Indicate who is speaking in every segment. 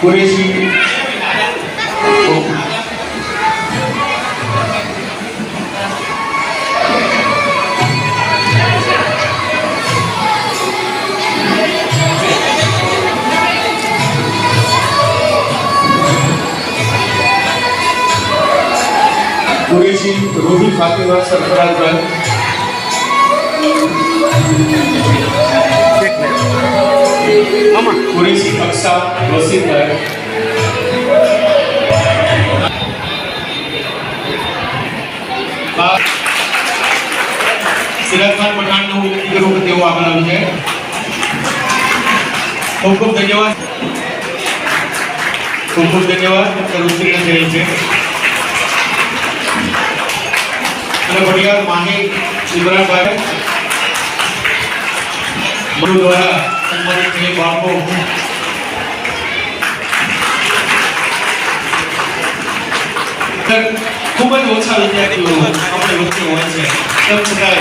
Speaker 1: કુરેશી कुरेशी रूही फातिमा सरफराज भाई कुरेशी अक्सा वसीम भाई सिराज खान पठान નું વિનંતી કરું કે તેઓ આગળ આવી જાય ખૂબ ખૂબ ધન્યવાદ ઉત્તીર્ણ થયેલ છે અને बढ़िया माही इमरान भाई मनु द्वारा सम्मानित થયેલ બાળકો ખૂબ જ ઓછા વિદ્યાર્થીઓ આપણે વચ્ચે હોય છે તેમ છતાં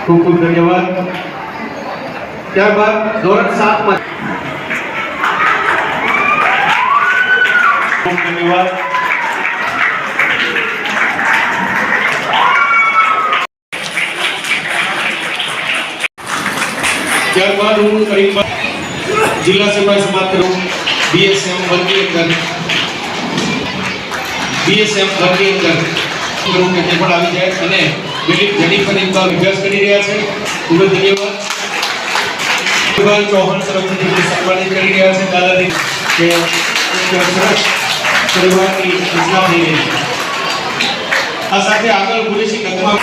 Speaker 1: ખૂબ ખૂબ ધન્યવાદ ત્યારબાદ ધોરણ 7 માં ખૂબ ધન્યવાદ ત્યારબાદ હું કરીબ જિલ્લા સેવા સમાજ કરું બીએસએમ વર્ગની અંદર કરું કે તે પણ આવી જાય અને દિલીપ જેનિફર ઇકબાલ અભ્યાસ કરી રહ્યા છે ખૂબ જ ધન્યવાદ ઇકબાલ ચૌહાણ તરફથી સન્માનિત કરી રહ્યા છે દાદાજી કે પરિવારની રચના થઈ રહી છે આ સાથે આગળ કુરેશી કદમાં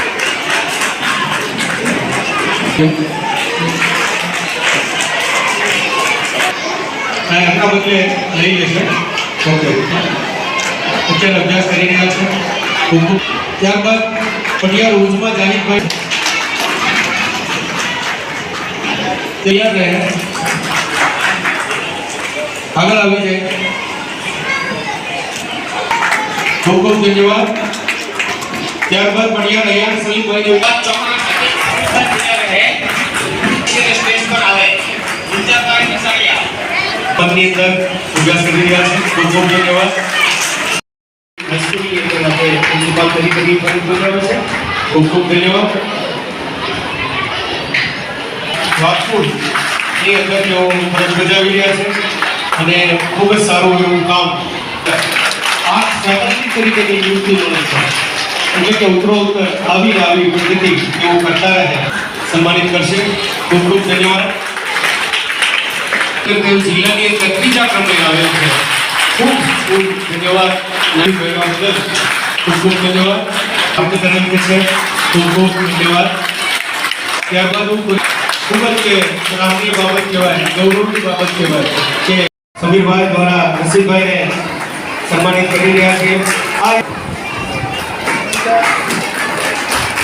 Speaker 1: આપણા બદલે લઈ લેશે ઓકે અત્યારે અભ્યાસ કરી રહ્યા છે ત્યારબાદ પટિયાર ઉજમાં જાનીભાઈ તૈયાર રહે આગળ આવી જાય ખૂબ ખૂબ ધન્યવાદ ત્યારબાદ પટિયાર રૈયાન સલીમભાઈ પત્ની અંદર અભ્યાસ કરી રહ્યા છે ખૂબ ખૂબ ધન્યવાદ પ્રિન્સિપાલ તરીકે ખૂબ ખૂબ ધન્યવાદ રાજકોટની અંદર તેઓ ફરજ બજાવી રહ્યા છે અને ખૂબ જ સારું એવું કામ આ ફેકલ્ટી તરીકે નિયુક્તિ મળે છે એટલે કે ઉત્તરોત્તર આવી પ્રગતિ તેઓ કરતા રહે સન્માનિત કરશે ખૂબ ખૂબ ધન્યવાદ તેઓ જિલ્લાની અંદર ત્રીજા ક્રમે આવેલ છે ખૂબ ખૂબ ધન્યવાદ ખૂબ ખૂબ ધન્યવાદ આપણી તરફથી છે ખૂબ ખૂબ ધન્યવાદ ત્યારબાદ હું ખૂબ જ સરાહનીય બાબત કહેવાય ગૌરવની બાબત કહેવાય કે સમીરભાઈ દ્વારા રસીદભાઈને સન્માનિત કરી રહ્યા છે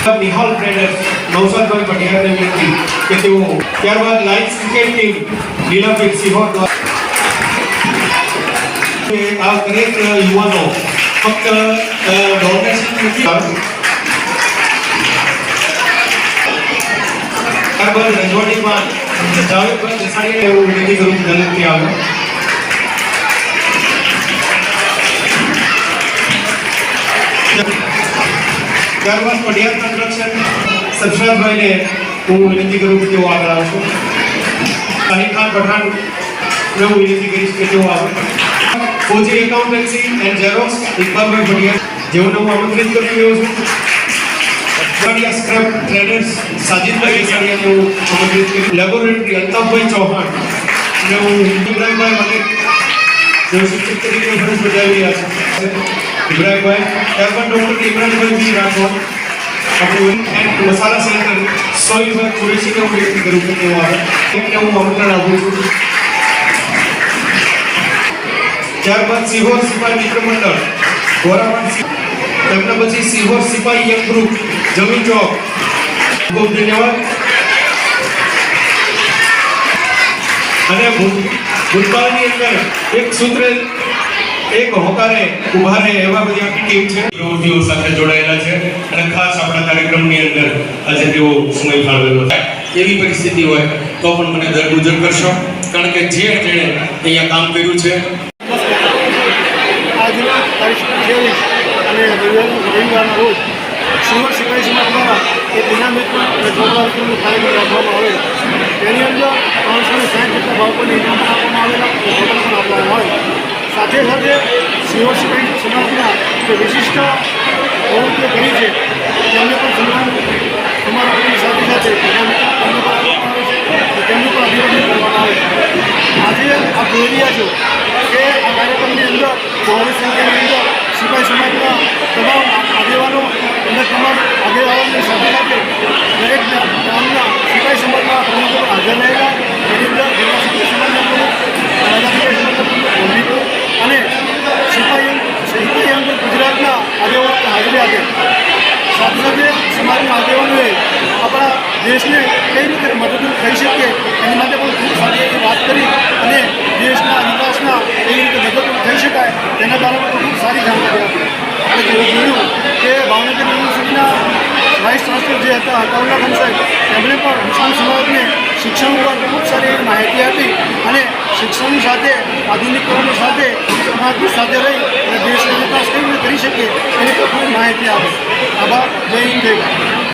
Speaker 1: આ નિહાલ ટ્રેડર્સ નૌશાદભાઈ પટિયારને વિનંતી કે તેઓ ત્યારબાદ લાયન્સ ક્રિકેટ ટીમ લીલાપીર સિંહોર દ્વારા આ દરેક યુવાનો ફક્ત ડોનેશન નથી ત્યારબાદ રજવાડીમાં જાવેદભાઈ દેસાણીને એવું વિનંતી કરું જલ્દીથી આવે ત્યારબાદ પટિયાર કન્સ્ટ્રક્શન સરફરાજભાઈને હું વિનંતી કરું કે તેઓ આગળ આવશે શાહિદ ખાન પઠાણ હું વિનંતી કરીશ કે તેઓ આવે ઓજી એકાઉન્ટન્સી એન્ડ ઝેરોક્સ ઇકબાલભાઈ પટિયાર જેઓને હું આમંત્રિત કરી રહ્યો છું સ્ક્રેપ ટ્રેડર્સ સાજિદભાઈ દેસાણીને હું આમંત્રિત કરી લેબોરેટરી અલ્તાફભાઈ ચૌહાણ અને હું ઇબ્રાહીમભાઈ મલિક જેઓ શિક્ષક તરીકે ફરજ બજાવી રહ્યા છે ઇબ્રાહીમભાઈ ત્યારબાદ ડૉક્ટર ઇમરાનભાઈ બી રાઠોડ આપણું એન્ડ મસાલા સેન્ટર સોઈભાઈ કુરેશીને હું વિનંતી કરું કે તેઓ આવે એમને હું આમંત્રણ આપું છું ત્યારબાદ સિહોર સિપાઈ મિત્ર મંડળ ગોરાવાડ તેમના પછી સિહોર સિપાઈ યંગ ગ્રુપ જમીન ચોક ખૂબ ધન્યવાદ અને ભૂતકાળની અંદર એક સૂત્ર એક હોકારે ઉભા રહે એવા બધી આખી ટીમ છે પ્રવૃત્તિઓ સાથે જોડાયેલા છે અને ખાસ આપણા કાર્યક્રમની અંદર આજે તેઓ સમય ફાળવેલો છે. એવી પરિસ્થિતિ હોય તો પણ મને દરગુજર કરશો, કારણ કે જે જેણે અહીંયા કામ કર્યું છે.
Speaker 2: આજના તારીખ 23 અને રવિવારના રોજ શ્રીમદ સિપાઈ સમાજ દ્વારા એક ઇનામિતમાં અને જોરદારનું કાર્યક્રમ રાખવામાં આવે. તેની અંદર 360 જેટલા બાળકોને ઇનામ આપવામાં આવેલા અને હોટલ પણ આપવામાં આવે. સાથે સાથે શ્રીમદ સિપાઈ સમાજના જે વિશિષ્ટ પ્રવૃત્તિઓ કરી છે તેમને પણ સન્માન સમારોહની સાથે સાથે ઇનામિત તેમને પણ આપવામાં આવે છે અને તેમનું પણ અભિનંદન કરવામાં આવે. આજે આપ જોઈ રહ્યા છો કે આ કાર્યક્રમની અંદર બહોળી સંખ્યાની અંદર સિપાઈ સમાજના તમામ આગેવાનો અને તમામ આગેવાનોની સાથે સાથે દરેક ગામના સિપાઈ સમાજના પ્રમુખો હાજર રહેલા. એની અંદર જિલ્લા સિપાઈ સમાજના પ્રમુખ, રાજા સિપાઈ સમાજના પ્રમુખ અને સિપાઈ અંગે ગુજરાતના આગેવાનો હાજરી આપે. સાથે સાથે સમાજના આગેવાનોએ આપણા દેશને કઈ રીતે મદદરૂપ થઈ શકીએ એની માટે પણ ખૂબ સારી રીતે વાત કરી અને દેશના વિકાસના કઈ રીતે મદદરૂપ થઈ શકાય તેના કારણે પણ ખૂબ સારી જાણકારી આપી. અને જોયું કે ભાવનગર યુનિવર્સિટીના વાઇસ ચાન્સલર જે હતા હતાઉલ્લા ખાન સાહેબ, તેમણે પણ મુસ્લિમ સમાજને શિક્ષણ ઉપર ખૂબ સારી એવી માહિતી આપી અને શિક્ષણની સાથે આધુનિકરણની સાથે સમાજની સાથે રહી અને દેશનો વિકાસ કેવી રીતે કરી શકીએ એની પણ ખૂબ માહિતી આપી. આભાર. જય હિન્દ, જય ભારત.